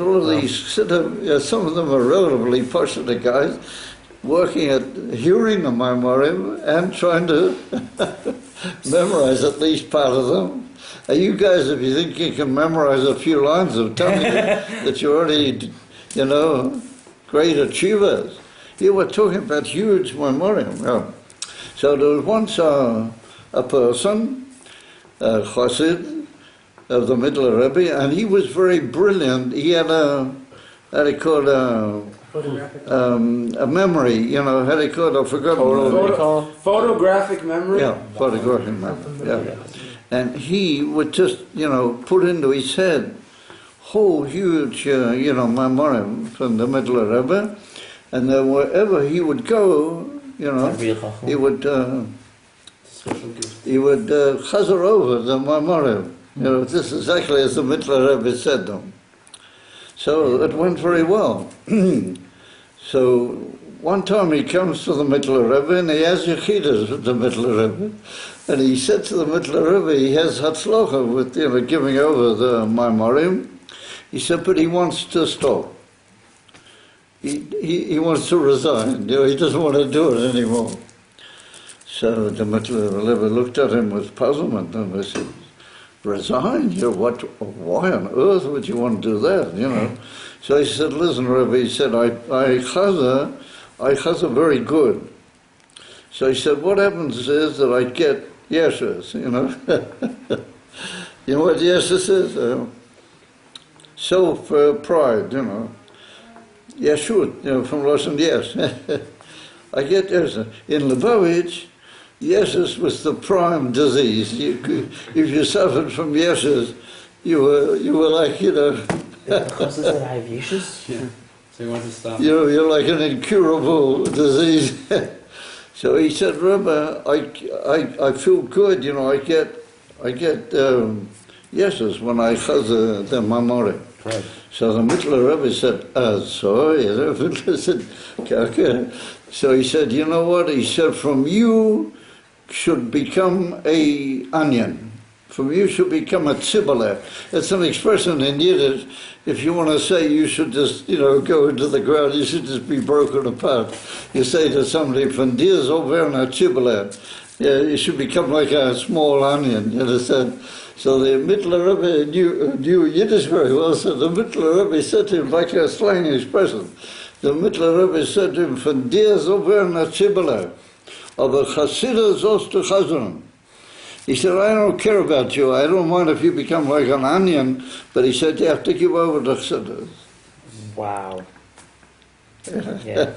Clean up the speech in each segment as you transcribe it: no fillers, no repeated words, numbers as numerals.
all of these some of them are relatively popular guys working at hearing the Maimorim and trying to memorize at least part of them. You guys, if you think you can memorize a few lines of tell me that you're already, great achievers. You were talking about huge Maimorim. Yeah. So there was once a person, a chassid of the Middle Rebbe, and he was very brilliant. He had a memory, how they call it, I've forgotten. Photographic memory? Yeah, photographic memory, yeah. And he would just, put into his head whole huge, memory from the Middle Rebbe, and then wherever he would go, he would chazer over the memory. This is exactly as the Middle Rebbe said them. So it went very well. So one time he comes to the Middle Rebbe and he has Yechidas with the Middle Rebbe. And he said to the Middle Rebbe, he has Hatzlocha with giving over the Maimorim. He said, but he wants to stop. He wants to resign. He doesn't want to do it anymore. So the Middle Rebbe looked at him with puzzlement and they said, resign? Why on earth would you want to do that, So he said, listen, Rebbe, he said, I chaza very good. So he said, what happens is that I get yeshus, You know what yeshus is? Self-pride, Yeshut, from Russian, yes. I get yeshus. In Lubavitch, yeshus was the prime disease. If you suffered from yeshus, you were like, Because I have yeshus? Yeah. So you want to stop? You're like an incurable disease. So he said, Rebbe, I feel good, I get yeshus when I chazah the mamore. Right. So the Middle Rebbe said, sorry. said, okay. So he said, you know what? He said, from you should become a onion. From you should become a tzibbaleh. It's an expression in Yiddish. If you want to say you should just, go into the ground, you should just be broken apart. You say to somebody, from dir so werden a tzibbaleh. You should become like a small onion, you understand? So the Middle Rebbe knew Yiddish very well, so the Middle Rebbe said to him, like a slang expression, the Middle Rebbe said to him, von dir so werden a tzibbaleh, aber chassidus sollst du chazern. He said, I don't care about you, I don't mind if you become like an onion, but he said, you have to give over the chassidus. Wow. Yeah.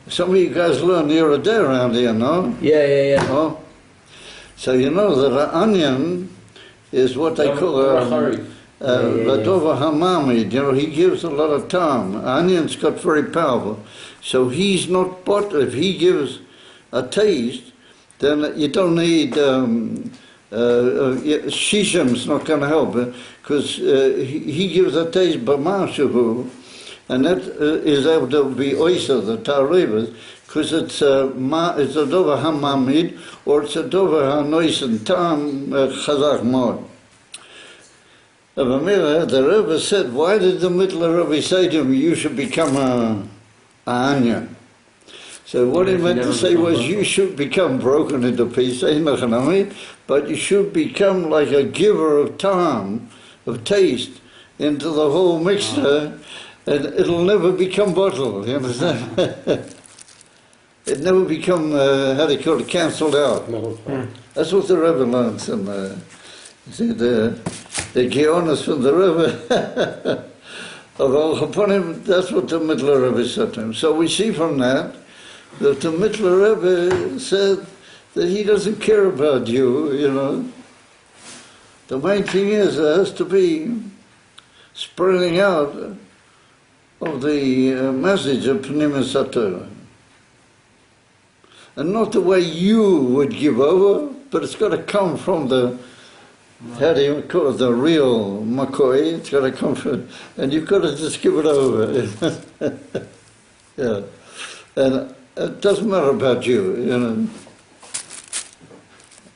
Some of you guys learn the other day around here, no? Yeah. Oh. So you know that an onion is what they call a Ladova Hamamid. He gives a lot of time. Onion's got very powerful. So he's not, but if he gives a taste, then you don't need, Shishim's not going to help, because he gives a taste, B'mashahu, and that is able to be oyster, the tarivas, because it's a dover hamamid, or it's a dover hanois and tam chazak mod. The Rebbe said, why did the Middle Rebbe say to him, you should become an onion? So what he meant to say was, you should become broken into pieces, but you should become like a giver of tam, of taste, into the whole mixture, and it'll never become bottled, you understand? It never become, cancelled out. That's what the Rebbe learns. And the Geonis from the Rebbe, of Al Chaponim, that's what the Middle Rebbe said to him. So we see from that the Middle Rebbe said that he doesn't care about you, The main thing is there has to be spreading out of the message of Pnimis HaTorah. And not the way you would give over, but it's got to come from the, how do you call it, the real McCoy. It's got to come from, and you've got to just give it over. Yeah. And it doesn't matter about you,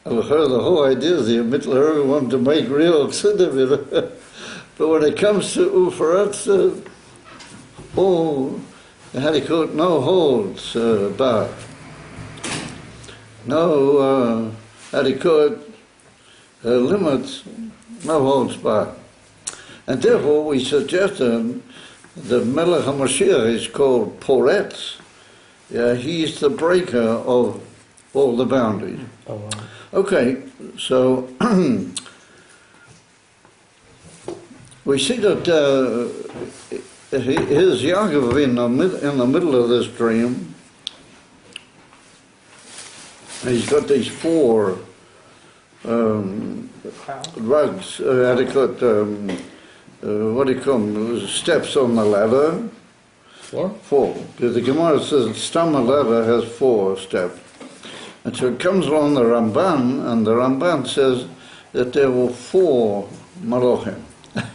I've heard the whole idea is the Middle Rebbe wanted to make real chsidim, But when it comes to Ufarat, how do you call it? No holds barred. No, how do you call it? Limits, no holds barred. And therefore we suggested the Melech HaMashiach is called Poretz. Yeah, he's the breaker of all the boundaries. Oh, wow. Okay, so we see that here's Yaakov in the middle of this dream. He's got these four rugs, what do you call them, steps on the ladder. Four. Because the Gemara says Stammer ladder has 4 steps. And so it comes along the Ramban, and the Ramban says that there were 4 Malachim.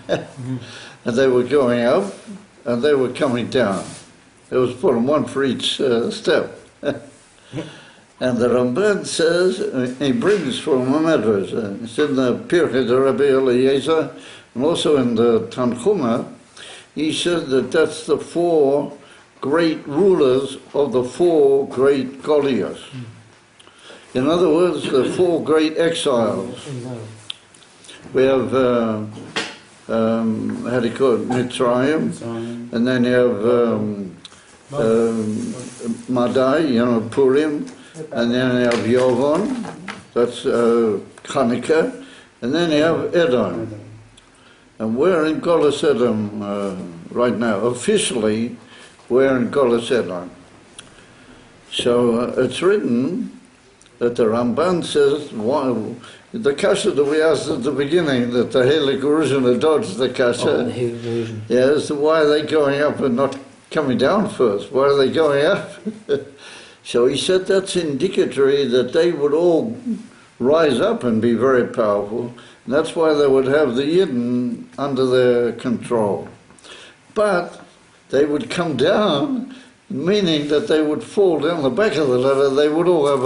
And they were going up, and they were coming down. There was one for each step. And the Ramban says, he brings from a Medrash, it's in the Pirkei de Rabbi Eliezer, and also in the Tanchuma, he said that that's the 4 great rulers of the 4 great Goliaths. In other words, the 4 great exiles. We have, how do you call it, Mitzrayim, and then you have Madai, Purim, and then you have Yovon, that's Chanukah, and then you have Edom. And we're in Golas Edom right now. Officially, we're in Golas Edom. So it's written that the Ramban says, the kasha that we asked at the beginning, that the Heilig Uruzhin dodged the kasha. The Heilig Uruzhin. Yeah, so why are they going up and not coming down first? Why are they going up? So he said that's indicatory that they would all rise up and be very powerful. And that's why they would have the Yidden under their control. But they would come down, meaning that they would fall down the back of the ladder. They would all have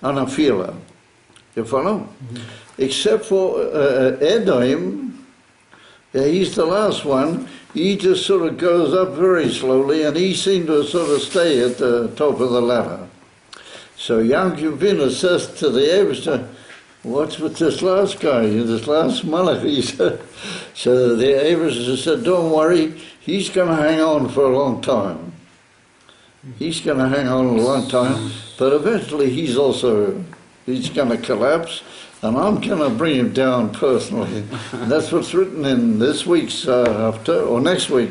an afila. You follow? Mm-hmm. Except for Edom, he's the last one. He just sort of goes up very slowly, and he seemed to sort of stay at the top of the ladder. So Yaakov Avinu says to the Eivester, what's with this last guy, this last Malach? So the Eivester said, don't worry, he's going to hang on for a long time. He's going to hang on a long time, but eventually he's going to collapse, and I'm going to bring him down personally. And that's what's written in this week's or next week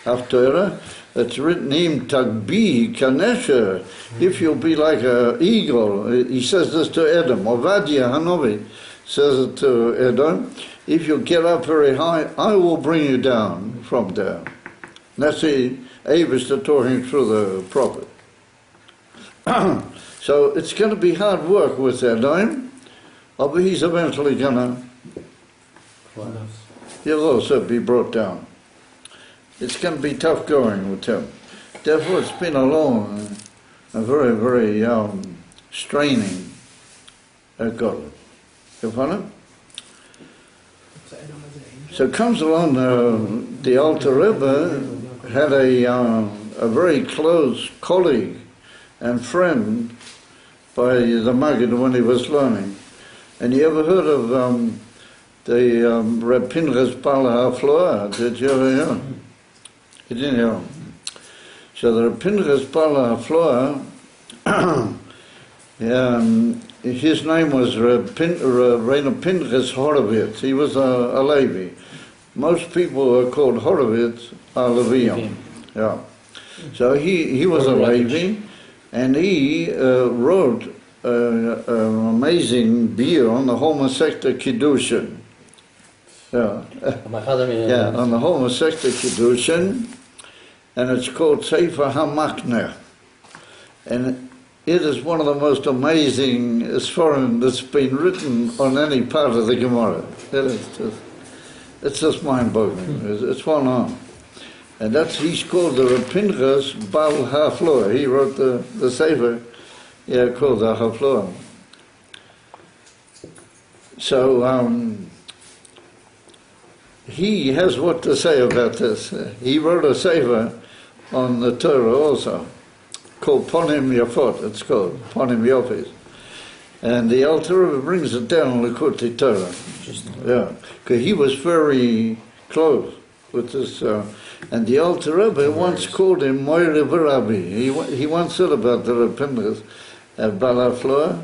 Haftarah. It's written, Im Tagbi Kanesher, if you'll be like an eagle. He says this to Edom. Ovadia Hanovi says it to Edom. If you get up very high, I will bring you down from there. And that's the Avista talking through the prophet. So it's going to be hard work with Edom, but he's eventually going to, he'll also be brought down. It's going to be tough going with him. Therefore, it's been a long and very, very straining God. You follow? So comes along the Alter Rebbe had a very close colleague and friend by the Maggid when he was learning. And you ever heard of the Reb Pinchas Baal HaFloah? Did you ever hear? You didn't hear. So the Reb Pinchas Baal HaFloah, his name was Reino Pinchas Horovitz. He was a Levi. Most people who are called Horovitz are Levium. Yeah. So he was a Levi, and he wrote an amazing beer on the homosexual Kiddushin. Yeah. On the homosexual Kiddushin, and it's called Sefer HaMachner. And it is one of the most amazing Sforim that's been written on any part of the Gemara. It's just mind-boggling. It's one arm. And he's called the Reb Pinchas Baal HaFloah. He wrote the Sefer, called the HaFloah. So, he has what to say about this. He wrote a sefer on the Torah also, called Ponim Yafot, it's called, Ponim Yofis. And the Alter Rebbe brings it down in Likutei Torah. Yeah, because he was very close with this. And the Alter Rebbe once called him Moire V'Rabbi. He once said about the Reb Pinchas Balafloa,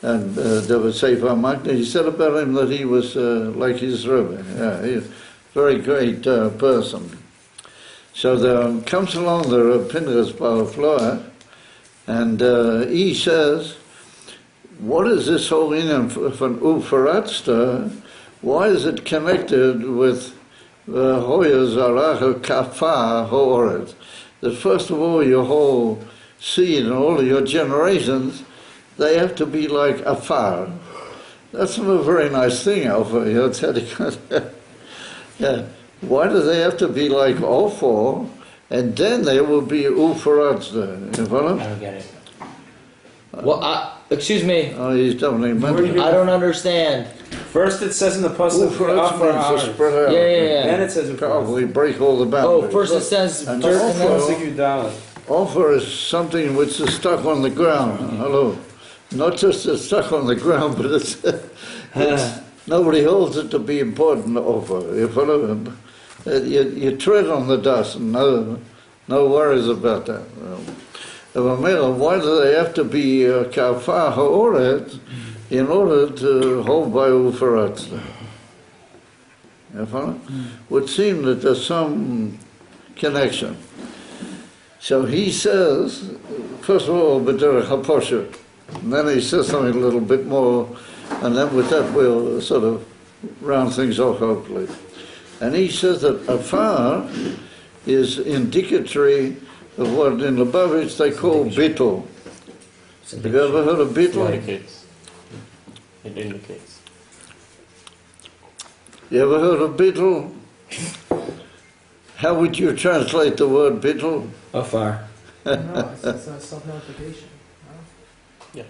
and there was Sefer Magna. He said about him that he was like his Rebbe. Yeah, he's a very great person. So there comes along the Reb Pinchas Balafloa, and he says, what is this whole inyan from Ufaratsta? Why is it connected with Hoya Zaracha Kafa Horet? That first of all, your whole seed and all of your generations, they have to be like Afar. That's not a very nice thing, Alpha. Yeah. Why do they have to be like Ophor, and then they will be Ufaratsta? You follow? I don't get it. Well, excuse me. Oh, he's definitely mental. I don't understand. First it says in the pasuk, Ufaratsta means to spread out. Yeah. Then it says Probably break all the boundaries. Oh, first it says And dirt and then also, offer is something which is stuck on the ground. Hello. Not just it's stuck on the ground, but it's nobody holds it to be important to offer. You follow? You tread on the dust, and no worries about that. Why do they have to be kafah ha'oret in order to hold by ufarat? You follow? Would seem that there's some connection. So he says, first of all, b'derech haposhet, and then he says something a little bit more, and then with that we'll sort of round things off, hopefully. And he says that afar is indicatory of what in Lubavitch they call bittul. Have you ever heard of bittul? It indicates. You ever heard of bittul? How would you translate the word bittul? Afar. No, it's a self-notification. Yeah.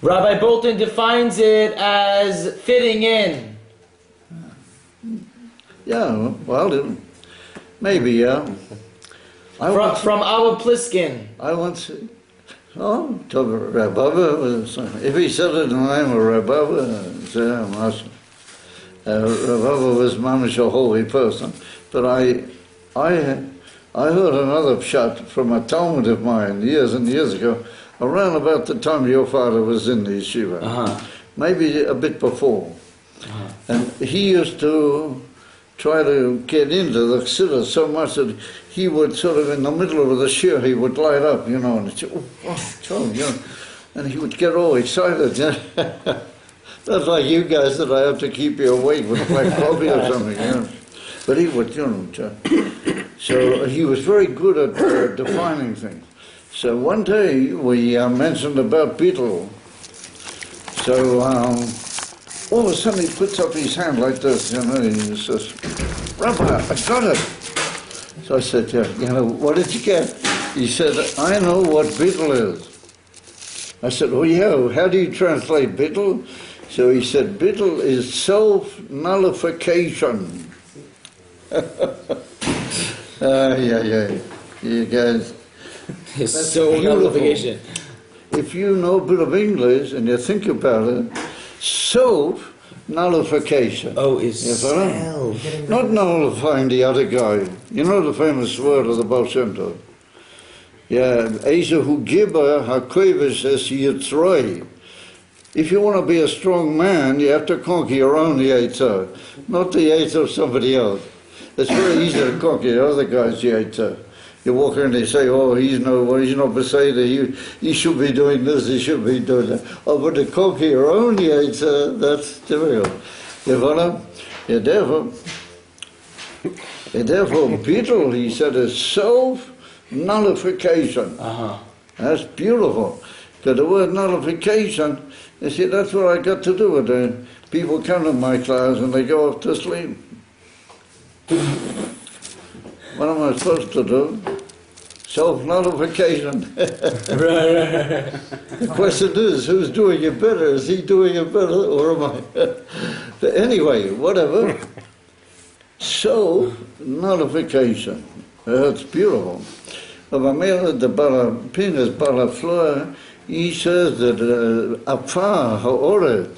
Rabbi Bolton defines it as fitting in. Yeah, well, maybe, yeah. From our Pliskin. I once, to Rabbi, if he said it in the name of Rabbi, Rabbi was mamish a holy person, but I heard another pshat from a Talmud of mine years and years ago, around about the time your father was in the yeshiva, maybe a bit before, and he used to try to get into the chassidus so much that he would sort of in the middle of the shiur he would light up, and and he would get all excited. That's like you guys that I have to keep you awake with black coffee or something. But he would, so he was very good at defining things. So one day we mentioned about beetle. So all of a sudden he puts up his hand like this, he says, Rabbi, I got it. So I said, what did you get? He said, I know what beetle is. I said, oh yeah, how do you translate beetle? So he said, beetle is self-nullification. You guys. It's so nullification. If you know a bit of English and you think about it, self-nullification. Oh, it's self. Not nullifying the other guy. You know the famous word of the Baal Shem Tov? Yeah, Ezehu Gibber HaKoivish es Yitzroi. If you want to be a strong man, you have to conquer your own Yetzer, not the Yetzer of somebody else. It's very easy to conquer the other guy's Yetzer. You walk in and they say, oh, he's not Beseder, he should be doing this, he should be doing that. Oh, but to conquer your own Yetzer, that's difficult. You follow? Therefore, Beetle, he said, is self-nullification. That's beautiful. Because the word nullification, you see, that's what I got to do with it. People come to my class and they go off to sleep. What am I supposed to do? Self-nullification. The question is, who's doing it better? Is he doing it better or am I? But anyway, whatever. Self-nullification. That's beautiful. The Pinus Balafloa, he says that Afar Ha'oret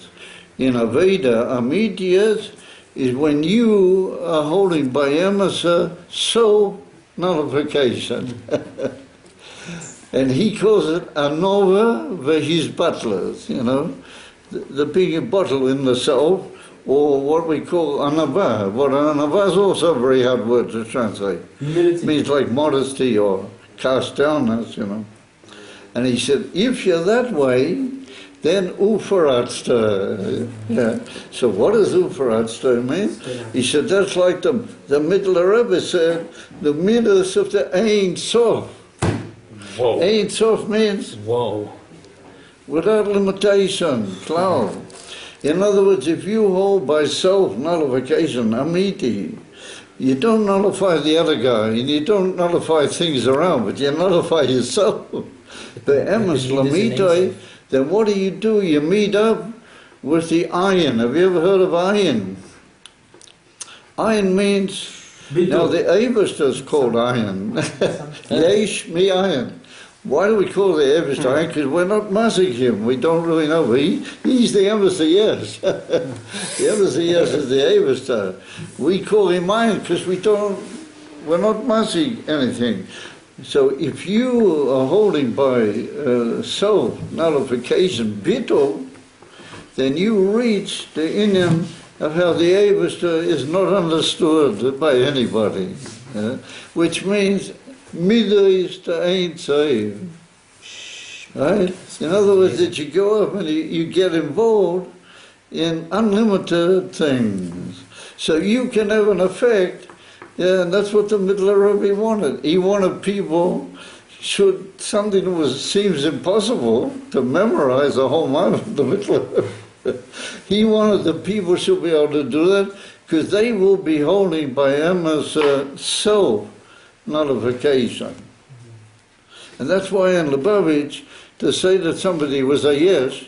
in Aveda Amidias is when you are holding by Emasa nullification. And he calls it Anova his butlers, you know, the big bottle in the self, or what we call Anava. What Anava is also a very hard word to translate. It means like modesty or cast downness, you know. And he said, if you're that way, then Ufaratsta. Yeah. So what does Ufaratsta mean? He said, that's like the Middle Rebbe said, the midas of the Ein Sof. Whoa. Ein Sof means Whoa. without limitation, Klali. In other words, if you hold by self-nullification, amiti, you don't nullify the other guy, and you don't nullify things around, but you nullify yourself. The emes lamitoi, then what do? You meet up with the iron. Have you ever heard of iron? Iron means, now the Avesta is called iron. Yesh mi iron. Why do we call the Avesta iron? Because we're not massing him. We don't really know. He's the Avesta, yes. The Avesta, yes, is the Avesta. We call him iron because we're not massing anything. So if you are holding by self-nullification, bittul, then you reach the inyan of how the Avesta is not understood by anybody, which means midas to ain't saved. Right? In other words, that you go up and you get involved in unlimited things. So you can have an effect. Yeah, and that's what the Middle Rebbe wanted. He wanted people, should something seems impossible to memorize the whole mind of the Middle Rebbe. He wanted the people should be able to do that because they will be holding by Emma's self-nullification. And that's why in Lubavitch, to say that somebody was a yes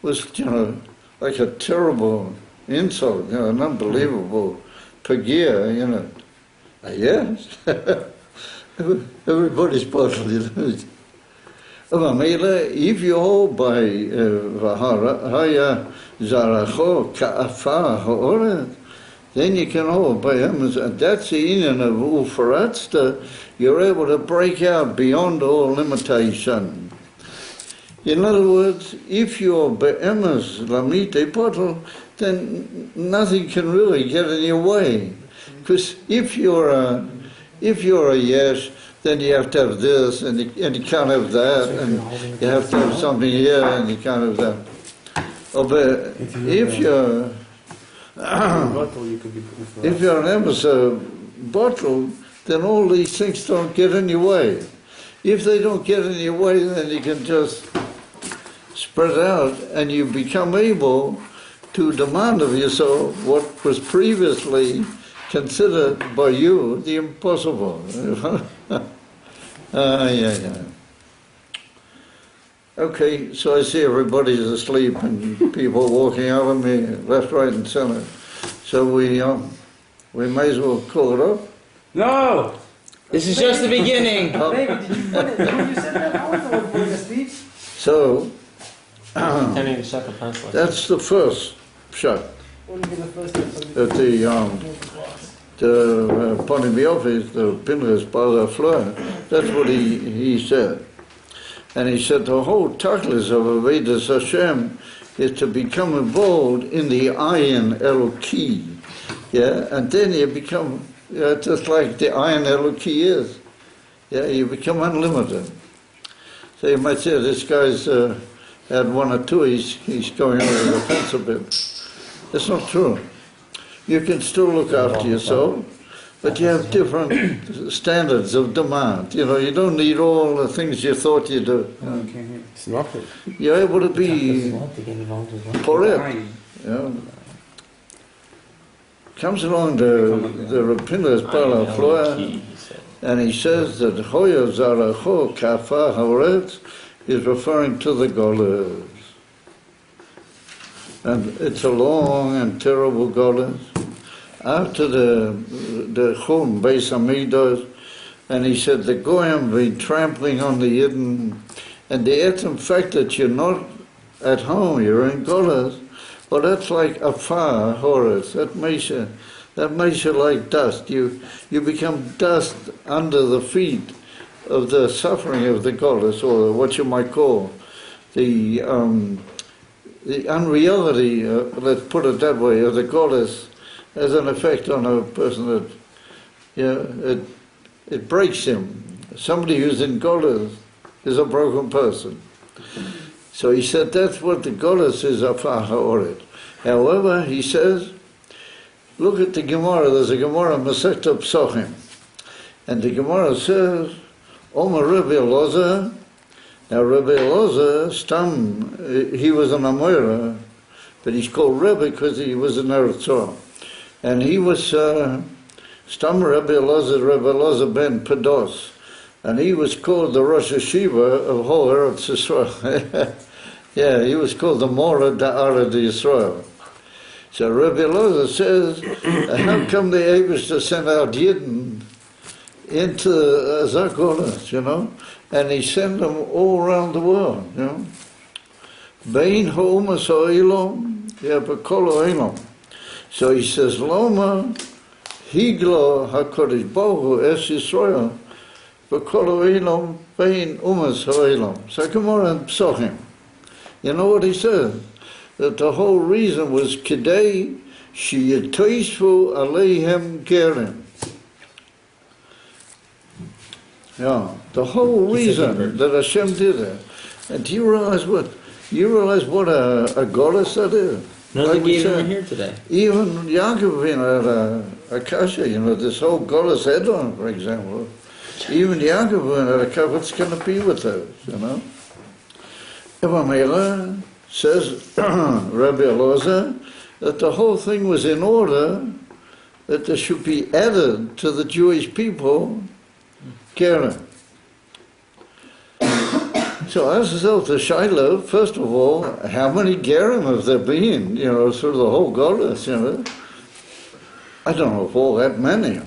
was, you know, like a terrible insult, you know, an unbelievable pagia, you know. Yes, everybody's possible, you know. If you hold by Vahaya Zaracho Ka'afa Ha'oret, then you can hold by him. And that's the union of Ufaratsta. You're able to break out beyond all limitation. In other words, if you're Be'emes Lamite Potel, then nothing can really get in your way. Because if you're a yes, then you have to have this, and you can't have that, and you have to have something here, and you can't have that. Oh, but if you're an emissary bottle, then all these things don't get in your way. If they don't get in your way, then you can just spread out, and you become able to demand of yourself what was previously considered by you the impossible. Yeah. Okay, so I see everybody's asleep and people walking over me left, right, and center. So we may as well call it up. No! This is just the beginning. Maybe, did you put it? When you said that, I was the one putting the speech. So Pretending to suck a pencil. that's the first shot Only be the first episode. at the Ponimiof is the Pinchas Bar Fleur. That's what he said. And he said the whole tachlis of Avedas Hashem is to become involved in the ayin Eloki. Yeah, and then you become just like the ayin Eloki is. Yeah, you become unlimited. So you might say this guy's had one or two, he's going over the fence a bit. That's not true. You can still look after yourself, but you have different standards of demand. You know, you don't need all the things you thought you do. You're able to be correct. You know. Comes along the Rapindas Bala Floya, And he says that Hoya Zaracho Kafa Hauretz is referring to the Golas. And it's a long and terrible Golas. After the Chum Beis Hamikdash, and he said the Goyim been trampling on the Yidden, and the etzem fact that you're not at home, you're in Golas, well, that's like afar horrors. That makes you like dust. You become dust under the feet of the suffering of the Golas, or what you might call the unreality. Let's put it that way, of the Golas has an effect on a person that, it breaks him. Somebody who's in Golas is a broken person. So he said that's what the Golas is, afar ha'oret. However, he says, look at the Gemara. There's a Gemara, Masechta Psochim. And the Gemara says, Omer Rabbi Elazar. Now Rabbi Elazar, Stam, he was an Amora, but he's called Rebbe because he was an Eretz Yisrael. And he was Stam Rabbi Elazar ben Pados. And he was called the Rosh Hashiva of whole Eretz Yisrael. Yeah, he was called the Mora Da'ara Yisrael. So Rabbi Elazar says, how come the Abish to send out Yidden into Zakolas, And he sent them all around the world, Bein ha'umas ha'ilom, b'kol ha'ilom. So he says, Loma higlo ha'kodesh Baruch Hu es Yisrael, b'kol ha'ilom, bein umas ha'ilom. So come on and Psochim. You know what he says? That the whole reason was Kidei sheyitoisfu aleihem gerim. Yeah, the whole reason that Hashem did it. And do you realize what? A goddess that is? Nothing even here today. Even Yaakov had a kasha, this whole goddess Edom, for example. Even Yaakov had a kasha, what's going to be with those, Mela says, Rabbi Elazar, that the whole thing was in order that there should be added to the Jewish people Keren. So as result of Shiloh, first of all, how many Gerim have there been, through the whole Goddess, I don't know if all that many.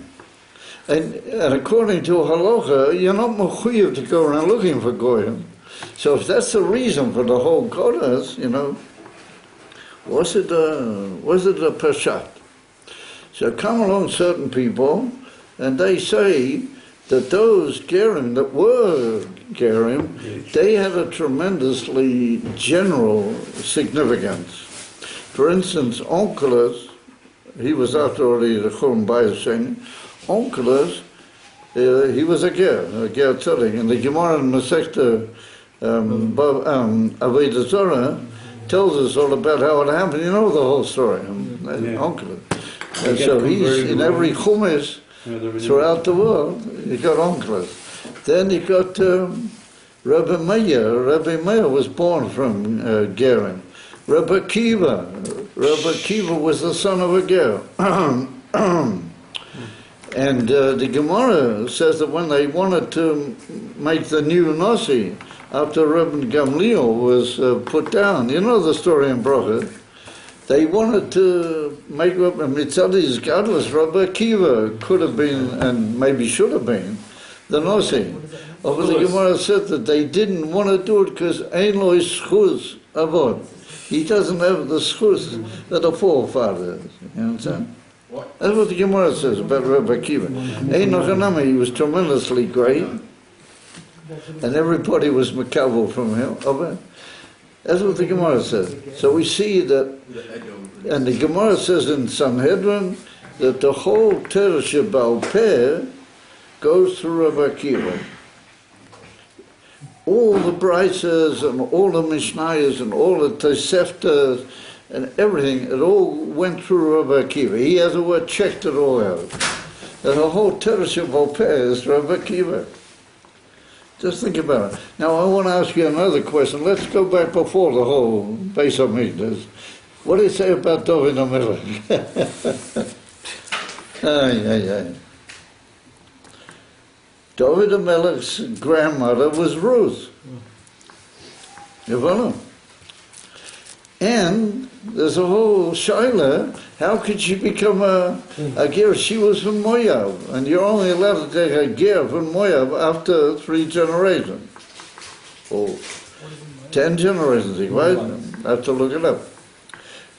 And according to Halacha, you're not mechuyev to go around looking for Goyim. So if that's the reason for the whole Goddess, was it a Peshat? So come along certain people, and they say that those Gerim that were Gerim, they had a tremendously general significance. For instance, Onkelos, he was after already the Chum Bayashen, Onkelos, he was a Ger Tzaddik, and the Gemara in Masechta Avodah Zarah tells us all about how it happened. You know the whole story, Onkelos. And so he's in every Chumash throughout the world. You got Onkelos. Then you got Rabbi Meir. Rabbi Meir was born from Gerim. Rabbi Kiva was the son of a Ger. And the Gemara says that when they wanted to make the new Nasi, after Rabbi Gamliel was put down, you know the story in Bracha, they wanted to make up a Mitzadi's godless. Rabbi Akiva could have been, and maybe should have been, the Nasi. But the Gemara said that they didn't want to do it because Ein lo schus avod. He doesn't have the schus that the forefathers. You understand? That's what the Gemara says about Rabbi Akiva. Ein Nochanami, he was tremendously great, and everybody was makabel from him. That's what the Gemara says. So we see that, and the Gemara says in Sanhedrin that the whole Torah Sheba'al Peh goes through Rabbi Akiva. All the Brisas and all the Mishnayos and all the Toseftas and everything, it all went through Rabbi Akiva. He, as it were, checked it all out. And the whole Torah Sheba'al Peh is Rabbi Akiva. Just think about it. Now I want to ask you another question. Let's go back before the whole Beis Hamikdash. What do you say about David HaMelech? David HaMelech's grandmother was Ruth. You follow? And there's a whole shaila, how could she become a ger? She was from Moab, and you're only allowed to take a ger from Moab after 3 generations. Or 10 generations, right? I have to look it up.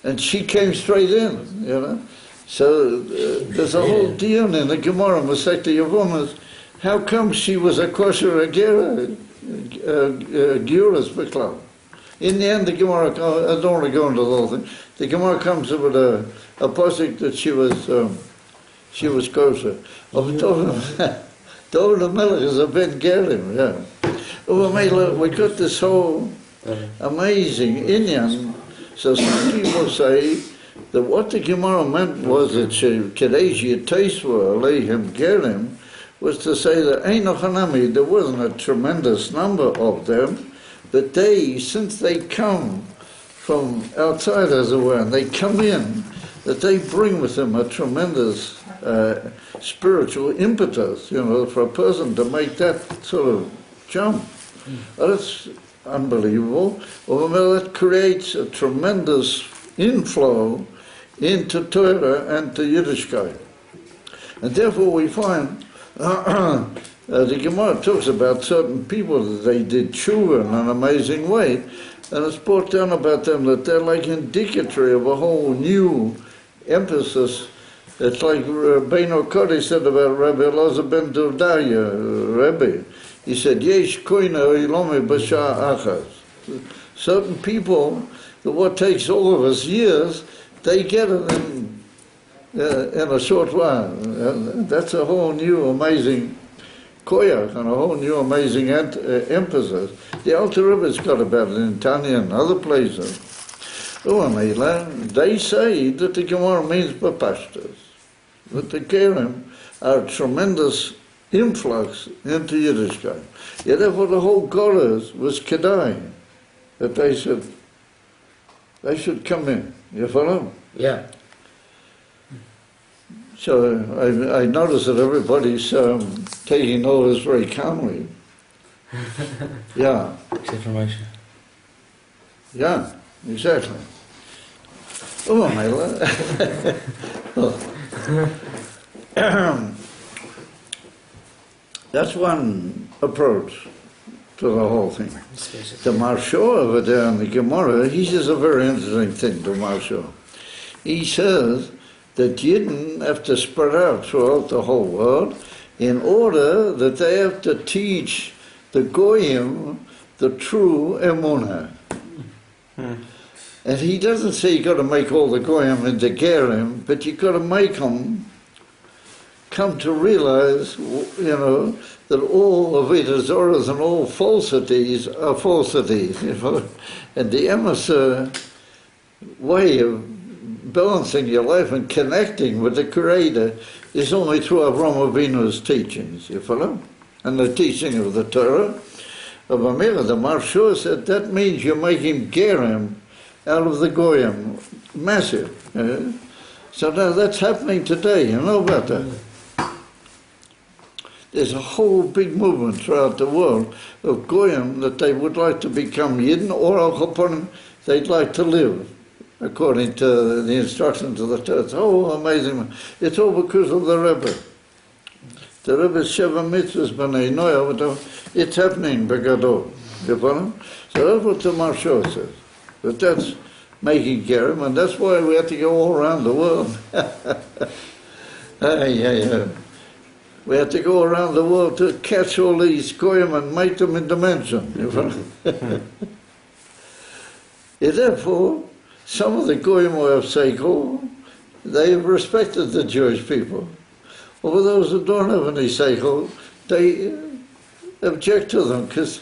And she came straight in, you know. So there's a whole deal in the Gemara, Masechta Yevomas. How come she was a kosher a ger, Geras Beklal? In the end, the Gemara, I don't want to go into the whole thing, the Gemara comes up with a posik that she was kosher. Of David HaMelech is a Ben Gerim, yeah. We got this whole amazing inyan. So some people say that what the Gemara meant was that Kedeshi Taiswa Aleihim Gerim was to say that Einochanami, there wasn't a tremendous number of them, but they, since they come from outside as it were, and they come in, that they bring with them a tremendous spiritual impetus, you know, for a person to make that sort of jump. That's unbelievable. Well, that creates a tremendous inflow into Torah and to Yiddishkeit. And therefore we find the Gemara talks about certain people that they did tshuva in an amazing way, and it's brought down about them that they're like indicatory of a whole new emphasis. It's like Beino Kodesh said about Rabbi Elazar ben Dovdaya, Rebbe. He said, Yesh koina ilome b'shah achas. Certain people, what takes all of us years, they get it in a short while. And that's a whole new amazing koyak and a whole new amazing emphasis. The Alter Rebbe's got about it in Tanya and other places. They say that the Gemara means b'pashtas, that the Kerem are a tremendous influx into Yiddishkeit. Yet therefore the whole Goras was Kedai, that they should come in. You follow? Yeah. So I notice that everybody's taking notice very calmly. Yeah. Information. Yeah, exactly. Oh, my Lord. That's one approach to the whole thing. The Marsho over there in the Gemara, he says a very interesting thing, the Marsho. He says that Yidden have to spread out throughout the whole world in order that they have to teach the Goyim the true Emunah. And he doesn't say you got to make all the Goyim into Gerim, but you got to make them come to realize, you know, that all Avodah Zorahs and all falsities are falsities, you know. And the emissary way of balancing your life and connecting with the Creator is only through Avraham Avinu's teachings, you follow? And the teaching of the Torah. Of Amir, the Marsha said that means you're making Gerim out of the Goyim, massive. So now that's happening today, you know about that. There's a whole big movement throughout the world of Goyim that they would like to become Yidden, or Al Chaponim, they'd like to live according to the instructions of the Torah. It's all amazing. It's all because of the Rebbe. The Rebbe's Sheva Mitzvahs B'nai Noah, it's happening, Begadol. You follow? So that's what the Marsha says. But that's making Gerim, and that's why we have to go all around the world. We have to go around the world to catch all these Goyim and make them in dimension. You follow? Therefore, some of the Goyim who have Seichel, they have respected the Jewish people. Over those who don't have any Seichel, they object to them because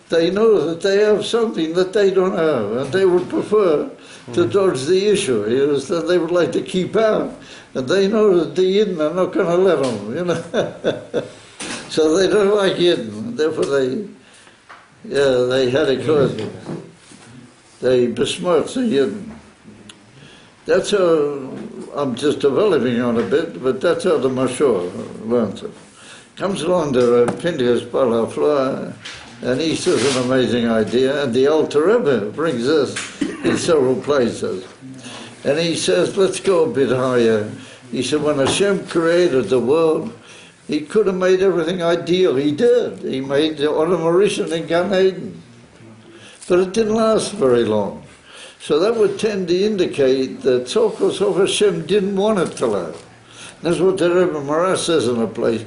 they know that they have something that they don't have, and they would prefer to dodge the issue. That they would like to keep out, and they know that the Yidden are not going to let them, you know. So they don't like Yidden. Therefore, they had a cause. They besmirch the Yidden. That's how I'm just developing on a bit, but that's how the Mashor learns it. Comes along to Pinchas Balafla, and he says an amazing idea, and the Alter Rebbe brings this in several places. And he says, let's go a bit higher. He said, when Hashem created the world, he could have made everything ideal. He did. He made the Olam Harishon in Gan Eden. But it didn't last very long. So that would tend to indicate that so Hashem didn't want it to last. That's what the Rebbe Mara says in a place.